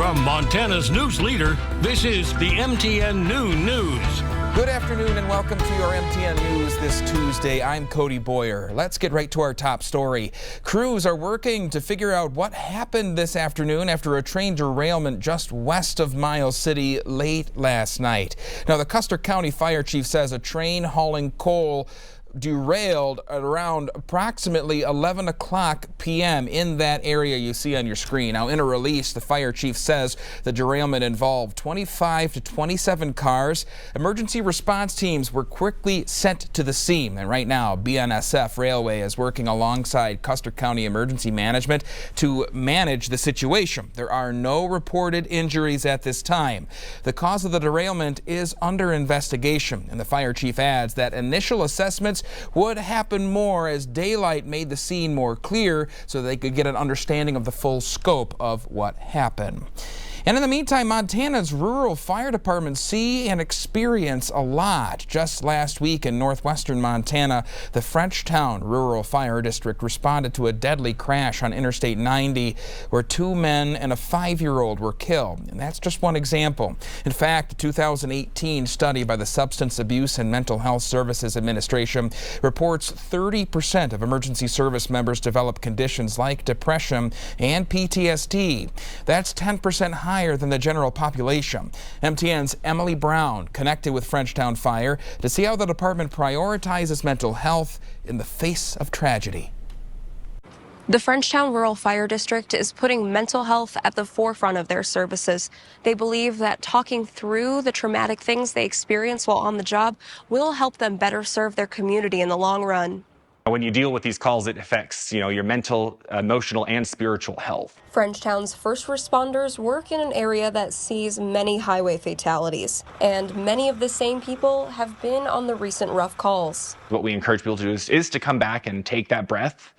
From Montana's news leader, this is the MTN Noon News. Good afternoon and welcome to your MTN News this Tuesday. I'm Cody Boyer. Let's get right to our top story. Crews are working to figure out what happened this afternoon after a train derailment just west of Miles City late last night. Now, the Custer County Fire Chief says a train hauling coal derailed at around approximately 11 o'clock p.m. in that area you see on your screen. Now, in a release, the fire chief says the derailment involved 25 to 27 cars. Emergency response teams were quickly sent to the scene, and right now BNSF Railway is working alongside Custer County Emergency Management to manage the situation. There are no reported injuries at this time. The cause of the derailment is under investigation, and the fire chief adds that initial assessments would happen more as daylight made the scene more clear so they could get an understanding of the full scope of what happened. And in the meantime, Montana's rural fire departments see and experience a lot. Just last week in northwestern Montana, the Frenchtown Rural Fire District responded to a deadly crash on Interstate 90 where 2 men and a 5-year-old were killed. And that's just one example. In fact, a 2018 study by the Substance Abuse and Mental Health Services Administration reports 30% of emergency service members develop conditions like depression and PTSD. That's 10% higher than the general population. MTN's Emily Brown connected with Frenchtown Fire to see how the department prioritizes mental health in the face of tragedy. The Frenchtown Rural Fire District is putting mental health at the forefront of their services. They believe that talking through the traumatic things they experience while on the job will help them better serve their community in the long run. When you deal with these calls, it affects, your mental, emotional, and spiritual health. Frenchtown's first responders work in an area that sees many highway fatalities, and many of the same people have been on the recent rough calls. What we encourage people to do is to come back and take that breath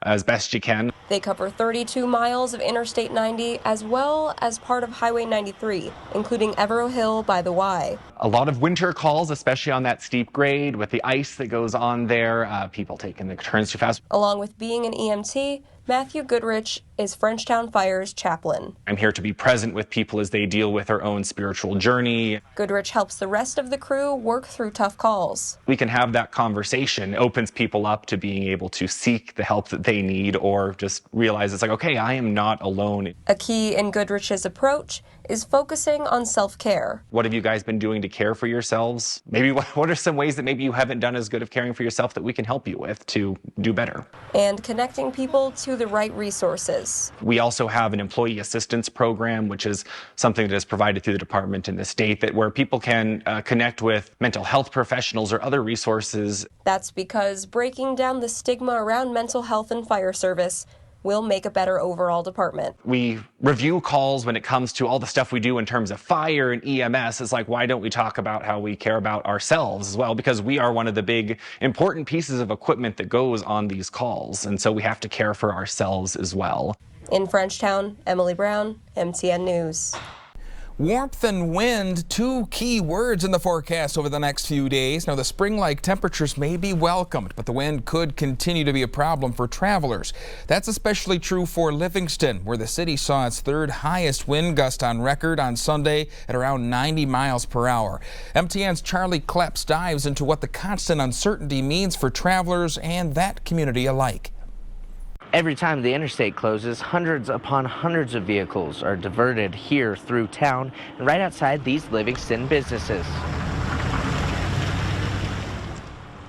as best you can. They cover 32 miles of Interstate 90 as well as part of Highway 93, including Evero Hill by the Y. A lot of winter calls, especially on that steep grade with the ice that goes on there, people taking the turns too fast. Along with being an EMT, Matthew Goodrich is Frenchtown Fire's chaplain. I'm here to be present with people as they deal with their own spiritual journey. Goodrich helps the rest of the crew work through tough calls. We can have that conversation, opens people up to being able to seek the help that they need or just realize it's like, okay, I am not alone. A key in Goodrich's approach is focusing on self-care. What have you guys been doing to care for yourselves? Maybe what are some ways that maybe you haven't done as good of caring for yourself that we can help you with to do better? And connecting people to the right resources. We also have an employee assistance program, which is something that is provided through the department in the state where people can connect with mental health professionals or other resources. That's because breaking down the stigma around mental health and fire service will make a better overall department. We review calls when it comes to all the stuff we do in terms of fire and EMS. It's like, why don't we talk about how we care about ourselves as well? Because we are one of the big important pieces of equipment that goes on these calls. And so we have to care for ourselves as well. In Frenchtown, Emily Brown, MTN News. Warmth and wind, 2 key words in the forecast over the next few days. Now, the spring-like temperatures may be welcomed, but the wind could continue to be a problem for travelers. That's especially true for Livingston, where the city saw its 3rd highest wind gust on record on Sunday at around 90 miles per hour. MTN's Charlie Kleps dives into what the constant uncertainty means for travelers and that community alike. Every time the interstate closes, hundreds upon hundreds of vehicles are diverted here through town and right outside these Livingston businesses.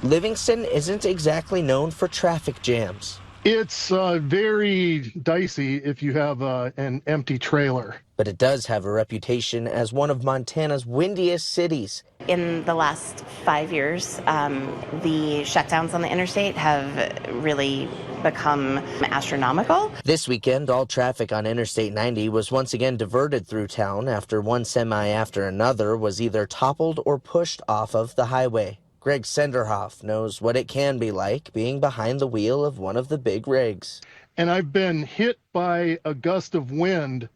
Livingston isn't exactly known for traffic jams. It's very dicey if you have an empty trailer. But it does have a reputation as one of Montana's windiest cities. In the last 5 years, the shutdowns on the interstate have really become astronomical. This weekend, all traffic on Interstate 90 was once again diverted through town after one semi after another was either toppled or pushed off of the highway. Greg Senderhoff knows what it can be like being behind the wheel of one of the big rigs. And I've been hit by a gust of wind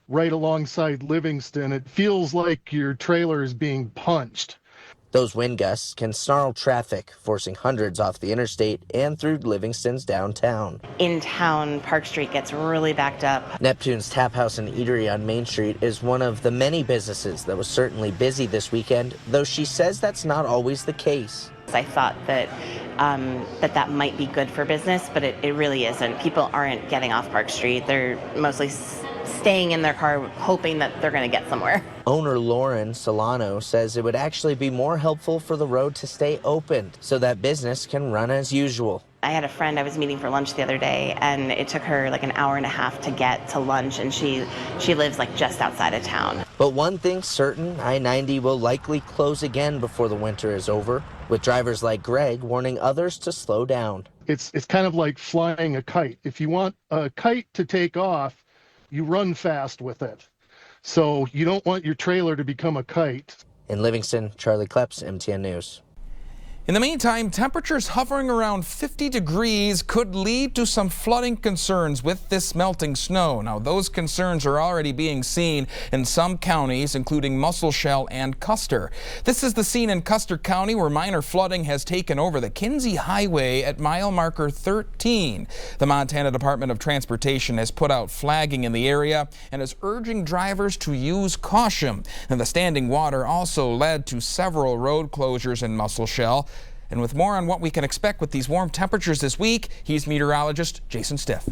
right alongside Livingston. It feels like your trailer is being punched. Those wind gusts can snarl traffic, forcing hundreds off the interstate and through Livingston's downtown. In town, Park Street gets really backed up. Neptune's Tap House and Eatery on Main Street is one of the many businesses that was certainly busy this weekend, though she says that's not always the case. I thought that that might be good for business, but it really isn't. People aren't getting off Park Street. They're mostly staying in their car hoping that they're going to get somewhere. Owner Lauren Solano says it would actually be more helpful for the road to stay open so that business can run as usual. I had a friend I was meeting for lunch the other day, and it took her like an hour and a half to get to lunch, and she lives like just outside of town. But one thing's certain, I-90 will likely close again before the winter is over, with drivers like Greg warning others to slow down. It's kind of like flying a kite. If you want a kite to take off, you run fast with it. So you don't want your trailer to become a kite. In Livingston, Charlie Kleps, MTN News. In the meantime, temperatures hovering around 50 degrees could lead to some flooding concerns with this melting snow. Now, those concerns are already being seen in some counties, including Musselshell and Custer. This is the scene in Custer County where minor flooding has taken over the Kinsey Highway at mile marker 13. The Montana Department of Transportation has put out flagging in the area and is urging drivers to use caution. And the standing water also led to several road closures in Musselshell. And with more on what we can expect with these warm temperatures this week, he's meteorologist Jason Stiff.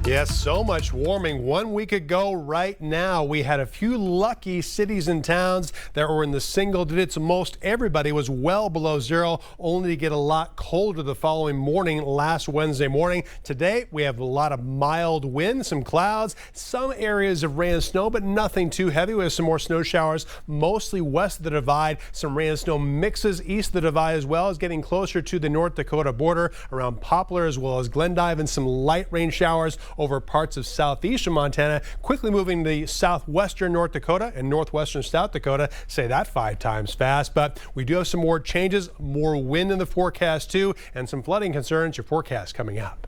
Yes, so much warming. 1 week ago right now, we had a few lucky cities and towns that were in the single digits. Most everybody was well below zero, only to get a lot colder the following morning, last Wednesday morning. Today, we have a lot of mild wind, some clouds, some areas of rain and snow, but nothing too heavy. We have some more snow showers, mostly west of the divide. Some rain and snow mixes east of the divide as well, as getting closer to the North Dakota border around Poplar as well as Glendive, and some light rain showers over parts of southeastern Montana, quickly moving to southwestern North Dakota and northwestern South Dakota. Say that 5 times fast, but we do have some more changes, more wind in the forecast too, and some flooding concerns. Your forecast coming up.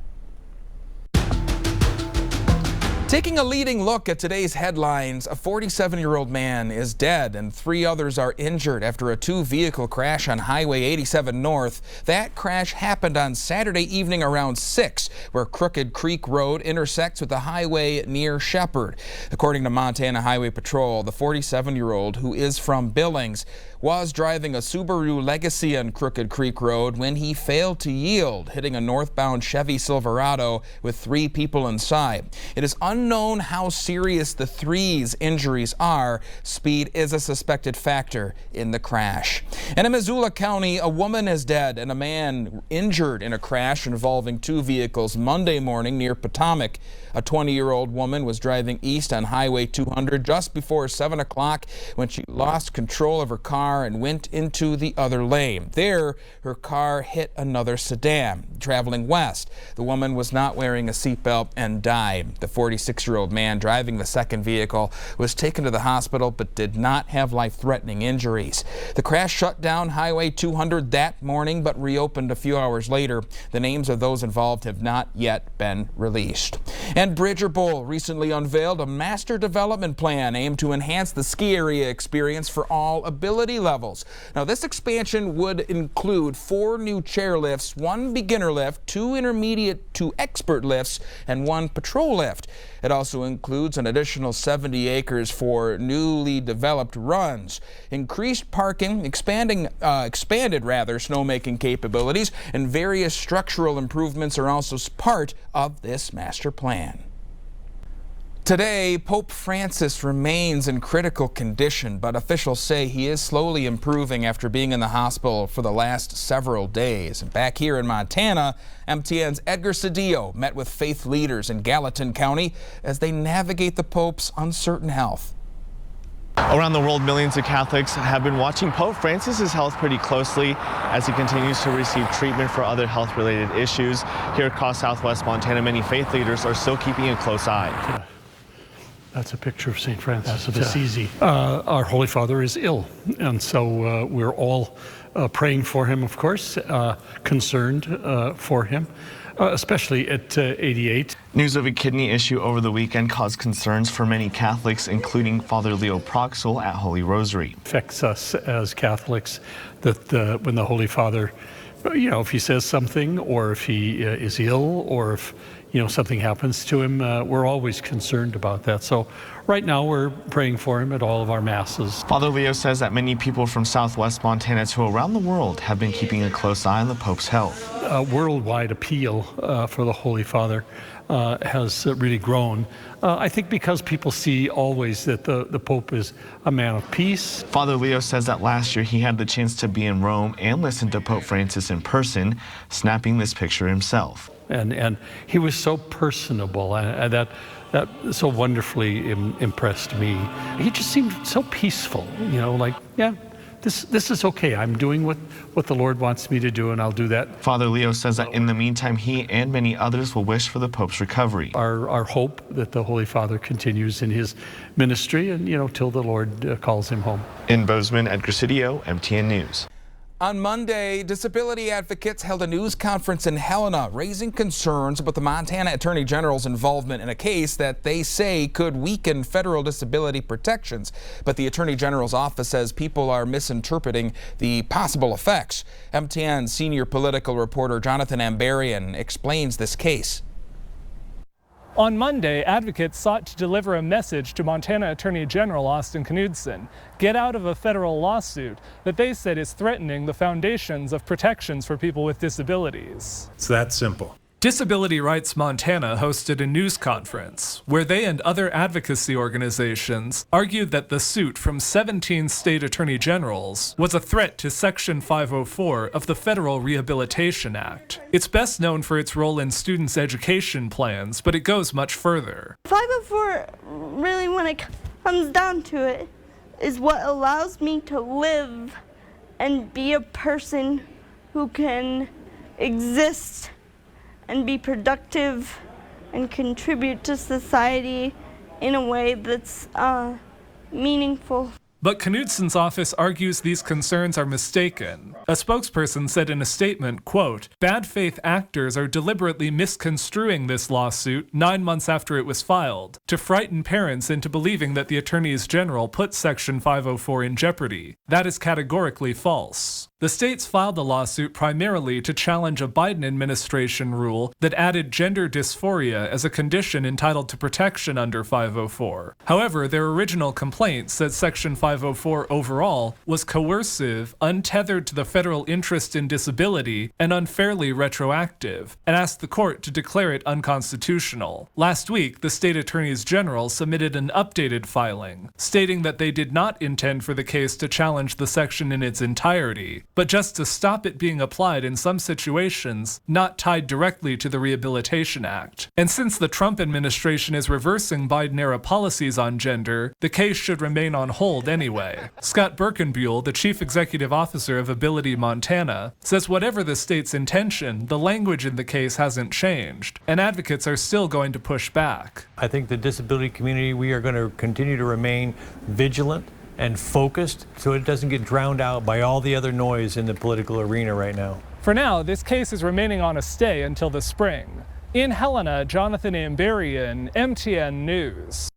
Taking a leading look at today's headlines, a 47-year-old man is dead and 3 others are injured after a 2-vehicle crash on Highway 87 North. That crash happened on Saturday evening around 6, where Crooked Creek Road intersects with the highway near Shepherd. According to Montana Highway Patrol, the 47-year-old, who is from Billings, was driving a Subaru Legacy on Crooked Creek Road when he failed to yield, hitting a northbound Chevy Silverado with 3 people inside. It is unknown how serious the 3's injuries are. Speed is a suspected factor in the crash. And in Missoula County, a woman is dead and a man injured in a crash involving 2 vehicles Monday morning near Potomac. A 20-year-old woman was driving east on Highway 200 just before 7 o'clock when she lost control of her car and went into the other lane. There, her car hit another sedan traveling west. The woman was not wearing a seatbelt and died. The 46-year-old man driving the second vehicle was taken to the hospital but did not have life-threatening injuries. The crash shut down Highway 200 that morning but reopened a few hours later. The names of those involved have not yet been released. And Bridger Bowl recently unveiled a master development plan aimed to enhance the ski area experience for all ability levels. Now, this expansion would include 4 new chairlifts, 1 beginner lift, 2 intermediate to expert lifts, and 1 patrol lift. It also includes an additional 70 acres for newly developed runs, increased parking, expanded snowmaking capabilities, and various structural improvements are also part of this master plan. Today, Pope Francis remains in critical condition, but officials say he is slowly improving after being in the hospital for the last several days. And back here in Montana, MTN's Edgar Cedillo met with faith leaders in Gallatin County as they navigate the Pope's uncertain health. Around the world, millions of Catholics have been watching Pope Francis's health pretty closely as he continues to receive treatment for other health-related issues. Here across southwest Montana, many faith leaders are still keeping a close eye. That's a picture of St. Francis of Assisi. Our Holy Father is ill, and so we're all praying for him, of course, concerned for him, especially at 88. News of a kidney issue over the weekend caused concerns for many Catholics, including Father Leo Proxel at Holy Rosary. It affects us as Catholics that when the Holy Father, if he says something, or if he is ill, or if something happens to him, we're always concerned about that. So right now we're praying for him at all of our masses. Father Leo says that many people from southwest Montana to around the world have been keeping a close eye on the Pope's health. A worldwide appeal for the Holy Father has really grown. I think because people see always that the Pope is a man of peace. Father Leo says that last year he had the chance to be in Rome and listen to Pope Francis in person, snapping this picture himself. And he was so personable, and that so wonderfully impressed me. He just seemed so peaceful, this is okay. I'm doing what the Lord wants me to do, and I'll do that. Father Leo says that in the meantime, he and many others will wish for the Pope's recovery. Our hope that the Holy Father continues in his ministry and, till the Lord calls him home. In Bozeman, Edgar Cidio, MTN News. On Monday, disability advocates held a news conference in Helena, raising concerns about the Montana Attorney General's involvement in a case that they say could weaken federal disability protections. But the Attorney General's office says people are misinterpreting the possible effects. MTN senior political reporter Jonathan Ambarian explains this case. On Monday, advocates sought to deliver a message to Montana Attorney General Austin Knudsen, get out of a federal lawsuit that they said is threatening the foundations of protections for people with disabilities. It's that simple. Disability Rights Montana hosted a news conference where they and other advocacy organizations argued that the suit from 17 state attorney generals was a threat to Section 504 of the Federal Rehabilitation Act. It's best known for its role in students' education plans, but it goes much further. 504, really, when it comes down to it, is what allows me to live and be a person who can exist and be productive and contribute to society in a way that's meaningful. But Knudsen's office argues these concerns are mistaken. A spokesperson said in a statement, quote, "Bad faith actors are deliberately misconstruing this lawsuit 9 months after it was filed to frighten parents into believing that the attorneys general put Section 504 in jeopardy. That is categorically false." The states filed the lawsuit primarily to challenge a Biden administration rule that added gender dysphoria as a condition entitled to protection under 504. However, their original complaint said Section 504 overall was coercive, untethered to the federal interest in disability, and unfairly retroactive, and asked the court to declare it unconstitutional. Last week, the state attorneys general submitted an updated filing, stating that they did not intend for the case to challenge the section in its entirety, but just to stop it being applied in some situations not tied directly to the Rehabilitation Act. And since the Trump administration is reversing Biden-era policies on gender, the case should remain on hold anyway. Scott Birkenbuell, the chief executive officer of Ability Montana, says whatever the state's intention, the language in the case hasn't changed, and advocates are still going to push back. I think the disability community, we are going to continue to remain vigilant and focused so it doesn't get drowned out by all the other noise in the political arena right now. For now, this case is remaining on a stay until the spring. In Helena, Jonathan Ambarian, MTN News.